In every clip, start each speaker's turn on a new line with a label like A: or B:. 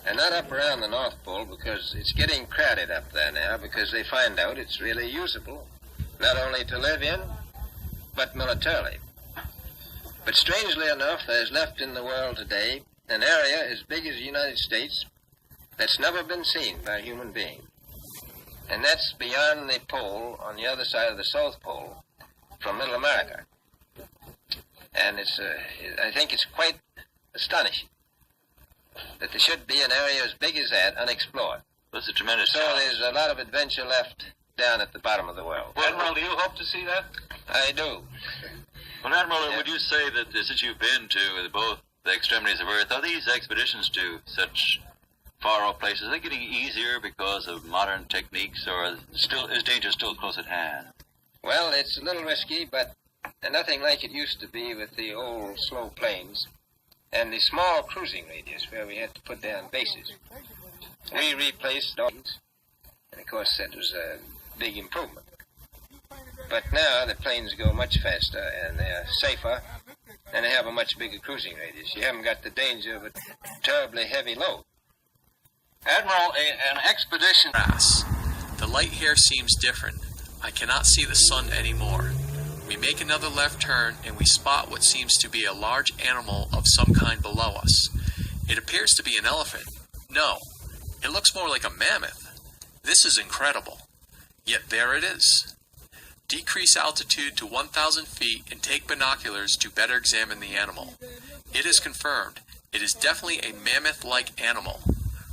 A: And not up around the North Pole, because it's getting crowded up there now, because they find out it's really usable, not only to live in, but militarily. But strangely enough, there's left in the world today an area as big as the United States that's never been seen by a human being. And that's beyond the pole, on the other side of the South Pole, from Middle America. And I think it's quite astonishing that there should be an area as big as that unexplored.
B: That's a tremendous
A: So there's a lot of adventure left down at the bottom of the world.
B: Well, Admiral, do you hope to see that?
A: I do.
B: Well, Admiral, would you say that since you've been to both the extremities of Earth, are these expeditions to such far-off places, are they getting easier because of modern techniques, or is danger still close at hand?
A: Well, it's a little risky, but nothing like it used to be with the old slow planes and the small cruising radius where we had to put down bases. We replaced dogs, and of course that was a big improvement. But now the planes go much faster and they're safer, and they have a much bigger cruising radius. You haven't got the danger of a terribly heavy load.
B: Admiral, an expedition...
C: The light here seems different. I cannot see the sun anymore. We make another left turn and we spot what seems to be a large animal of some kind below us. It appears to be an elephant. No, it looks more like a mammoth. This is incredible. Yet there it is. Decrease altitude to 1,000 feet and take binoculars to better examine the animal. It is confirmed. It is definitely a mammoth-like animal.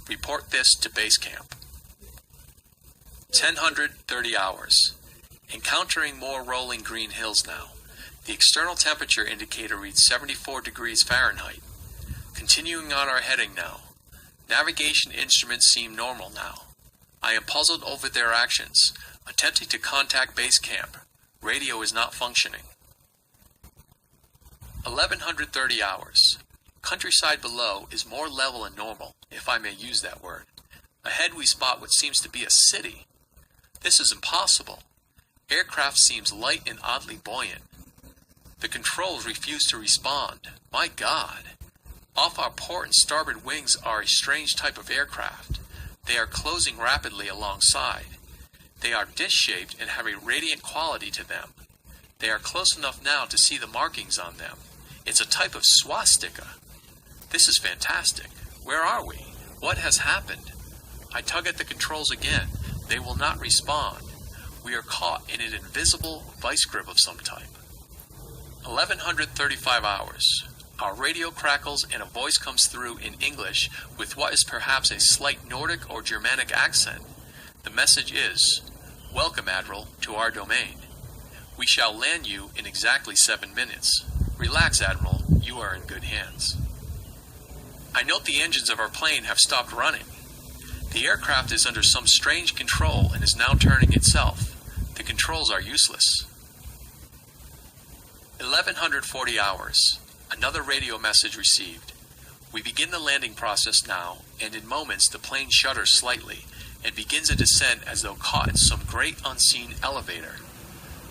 C: Report this to base camp. 10:30 hours. Encountering more rolling green hills now. The external temperature indicator reads 74 degrees Fahrenheit. Continuing on our heading now. Navigation instruments seem normal now. I am puzzled over their actions. Attempting to contact base camp. Radio is not functioning. 11:30 hours. Countryside below is more level and normal, if I may use that word. Ahead we spot what seems to be a city. This is impossible. Aircraft seems light and oddly buoyant. The controls refuse to respond. My God. Off our port and starboard wings are a strange type of aircraft. They are closing rapidly alongside. They are dish-shaped and have a radiant quality to them. They are close enough now to see the markings on them. It's a type of swastika. This is fantastic. Where are we? What has happened? I tug at the controls again. They will not respond. We are caught in an invisible vice grip of some type. 11:35 hours. Our radio crackles and a voice comes through in English with what is perhaps a slight Nordic or Germanic accent. The message is, "Welcome, Admiral, to our domain. We shall land you in exactly 7 minutes. Relax, Admiral, you are in good hands." I note the engines of our plane have stopped running. The aircraft is under some strange control and is now turning itself. The controls are useless. 11:40 hours. Another radio message received. We begin the landing process now, and in moments the plane shudders slightly and begins a descent as though caught in some great unseen elevator.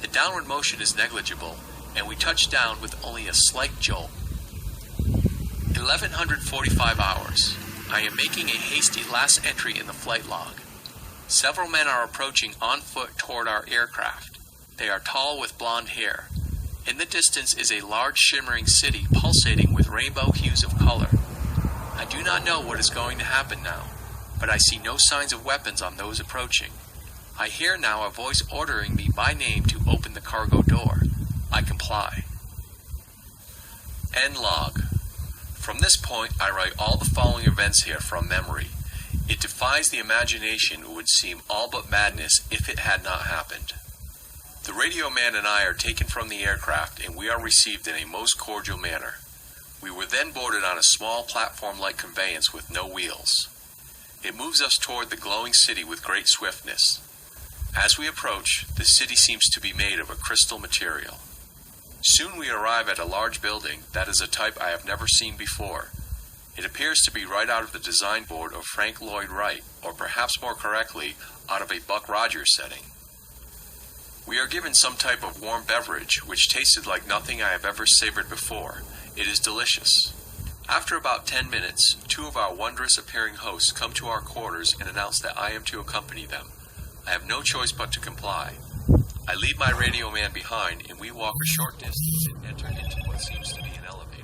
C: The downward motion is negligible, and we touch down with only a slight jolt. 11:45 hours. I am making a hasty last entry in the flight log. Several men are approaching on foot toward our aircraft. They are tall with blonde hair. In the distance is a large shimmering city pulsating with rainbow hues of color. I do not know what is going to happen now, but I see no signs of weapons on those approaching. I hear now a voice ordering me by name to open the cargo door. I comply. End log. From this point, I write all the following events here from memory. It defies the imagination. It would seem all but madness if it had not happened. The radio man and I are taken from the aircraft, and we are received in a most cordial manner. We were then boarded on a small platform-like conveyance with no wheels. It moves us toward the glowing city with great swiftness. As we approach, the city seems to be made of a crystal material. Soon we arrive at a large building that is a type I have never seen before. It appears to be right out of the design board of Frank Lloyd Wright, or perhaps more correctly, out of a Buck Rogers setting. We are given some type of warm beverage which tasted like nothing I have ever savored before. It is delicious. After about 10 minutes, two of our wondrous appearing hosts come to our quarters and announce that I am to accompany them. I have no choice but to comply. I leave my radio man behind, and we walk a short distance and enter into what seems to be an elevator.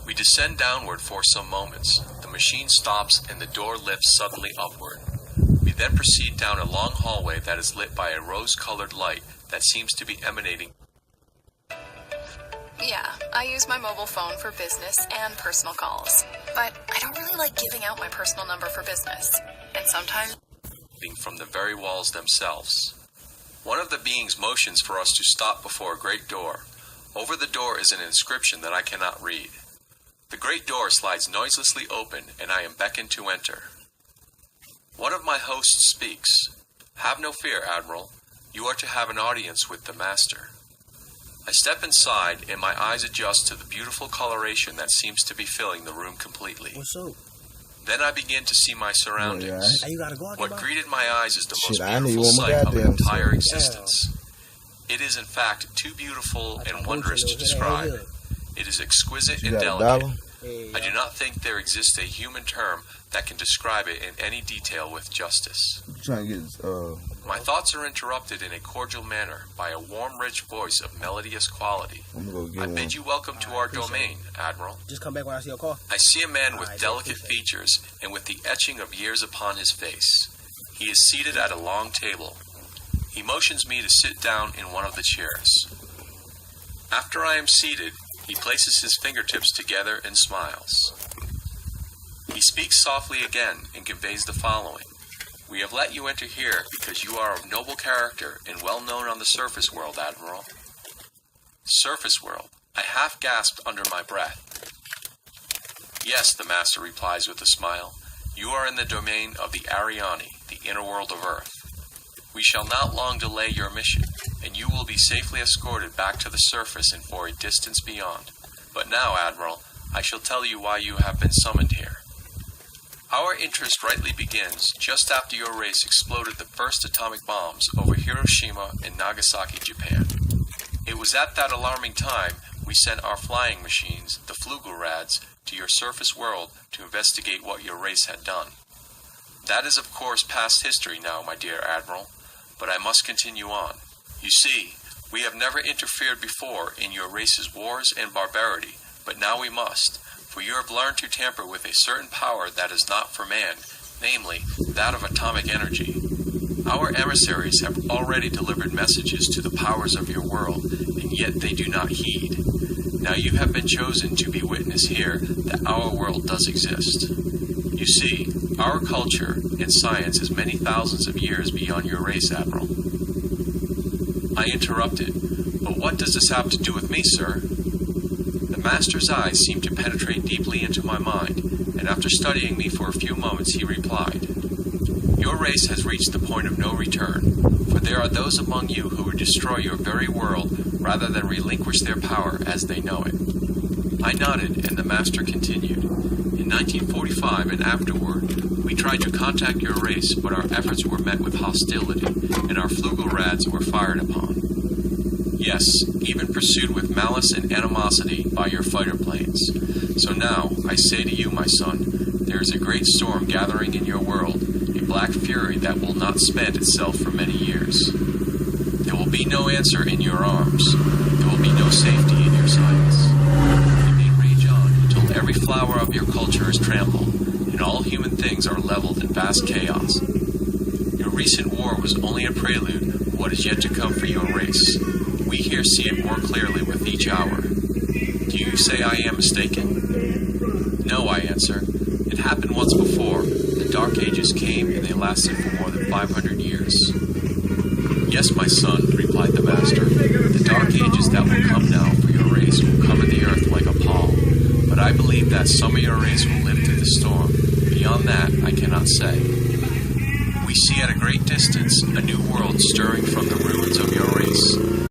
C: We descend downward for some moments. The machine stops and the door lifts suddenly upward. We then proceed down a long hallway that is lit by a rose-colored light that seems to be emanating.
D: Yeah, I use my mobile phone for business and personal calls. But I don't really like giving out my personal number for business. And sometimes
C: from the very walls themselves. One of the beings motions for us to stop before a great door. Over the door is an inscription that I cannot read. The great door slides noiselessly open, and I am beckoned to enter. One of my hosts speaks. Have no fear, Admiral. You are to have an audience with the Master. I step inside, and my eyes adjust to the beautiful coloration that seems to be filling the room completely.
E: What's up?
C: Then I begin to see my surroundings.
E: Hey, you gotta go out
C: What
E: there,
C: greeted my eyes is the most
F: I need
C: beautiful
F: one more
C: sight of
F: goddamn
C: entire
F: self.
C: existence. It is, in fact, too beautiful and wondrous to describe. It is exquisite
F: You
C: and
F: got a
C: delicate.
F: dollar?
C: I do not think there exists a human term that can describe it in any detail with justice.
F: I'm trying to get
C: My thoughts are interrupted in a cordial manner by a warm, rich voice of melodious quality.
F: I'm gonna go get
C: I
F: one.
C: bid you welcome to our domain, Admiral.
E: Just come back when I see your call.
C: I see a man with
E: Alright,
C: delicate
E: appreciate it.
C: features and with the etching of years upon his face. He is seated at a long table. He motions me to sit down in one of the chairs. After I am seated, he places his fingertips together and smiles. He speaks softly again and conveys the following. We have let you enter here because you are of noble character and well known on the surface world, Admiral. Surface world. I half gasped under my breath. Yes, the Master replies with a smile. You are in the domain of the Ariani, the inner world of Earth. We shall not long delay your mission, and you will be safely escorted back to the surface and for a distance beyond. But now, Admiral, I shall tell you why you have been summoned here. Our interest rightly begins just after your race exploded the first atomic bombs over Hiroshima and Nagasaki, Japan. It was at that alarming time we sent our flying machines, the Flugelrads, to your surface world to investigate what your race had done. That is, of course, past history now, my dear Admiral, but I must continue on. You see, we have never interfered before in your race's wars and barbarity, but now we must, for you have learned to tamper with a certain power that is not for man, namely, that of atomic energy. Our emissaries have already delivered messages to the powers of your world, and yet they do not heed. Now you have been chosen to be witness here that our world does exist. You see, our culture and science is many thousands of years beyond your race, Admiral. I interrupted. But what does this have to do with me, sir? The Master's eyes seemed to penetrate deeply into my mind, and after studying me for a few moments, he replied, Your race has reached the point of no return, for there are those among you who would destroy your very world rather than relinquish their power as they know it. I nodded, and the Master continued. In 1945 and afterward, we tried to contact your race, but our efforts were met with hostility, and our Flugelrads were fired upon. Yes, even pursued with malice and animosity by your fighter planes. So now, I say to you, my son, there is a great storm gathering in your world, a black fury that will not spend itself for many years. There will be no answer in your arms. There will be no safety in your science. It may rage on until every flower of your culture is trampled, and all human things are leveled in vast chaos. Your recent war was only a prelude of what is yet to come for your race. We here see it more clearly with each hour. Do you say I am mistaken? No, I answer. It happened once before. The Dark Ages came and they lasted for more than 500 years. Yes, my son, replied the Master. The Dark Ages that will come now for your race will cover the earth like a pall. But I believe that some of your race will live through the storm. Beyond that, I cannot say. We see at a great distance a new world stirring from the ruins of your race.